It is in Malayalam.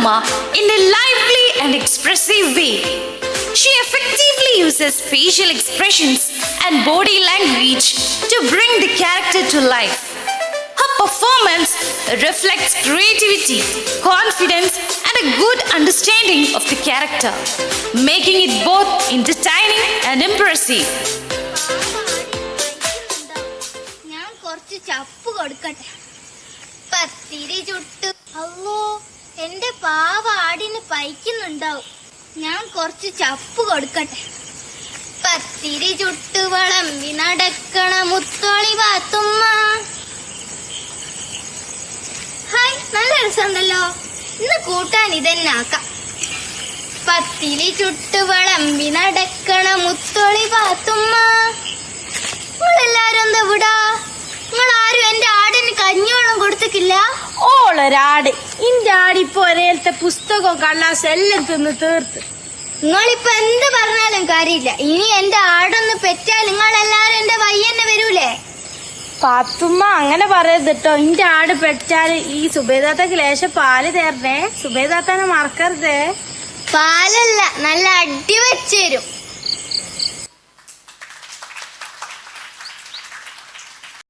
Fatuma in a lively and expressive way. She effectively uses facial expressions and body language to bring the character to life. Her performance reflects creativity, confidence, and a good understanding of the character, making it both entertaining and impressive. ഞാൻ കുറച്ച് ചപ്പ് കൊടുക്കട്ടെ. പത്തിരി ചുട്ടു. അല്ലോ, എന്റെ പാവ ആടിന് പൈക്കുന്നുണ്ടാവും. ഞാൻ കുറച്ച് ചപ്പ് കൊടുക്കട്ടെ. പത്തിരി ചുട്ടു വളമ്പി നടക്കണ മുത്തോളി പാത്തുമ്മ. ഹായ്, നല്ല രസമുണ്ടല്ലോ. ഇന്ന് കൂട്ടാൻ ഇതന്നെ ആക്കാം. പത്തിരി ചുട്ടു വളമ്പി നടക്കണ മുത്തോളി പാത്തുമ്മ. നിങ്ങളെല്ലാരും എന്താ വിടാ? നിങ്ങളാരും എന്റെ ആടിന് കഞ്ഞിവെള്ളം കൊടുത്തിട്ടില്ല? ഓളൊരാട്. ഇന്റെ ആടിപ്പോ ഒരേലത്തെ പുസ്തകവും കള്ളാസ് എല്ലാം തിന്ന് തീർത്ത്. നിങ്ങളിപ്പൊ എന്ത് പറഞ്ഞാലും കാര്യമില്ല. ഇനി എന്റെ ആടൊന്ന് പെറ്റാൽ നിങ്ങളെല്ലാരും എന്റെ വയ്യന്നെ വരൂലേ? പാത്തുമ്മ അങ്ങനെ പറയരുത് കേട്ടോ. ഇന്റെ ആട് പെറ്റാല് ഈ സുബൈദാത്തക്ക് ലേശം പാല് തരണേ. സുബൈദാത്താനെ മറക്കരുതേ. പാലല്ല, നല്ല അടി വെച്ചേരും.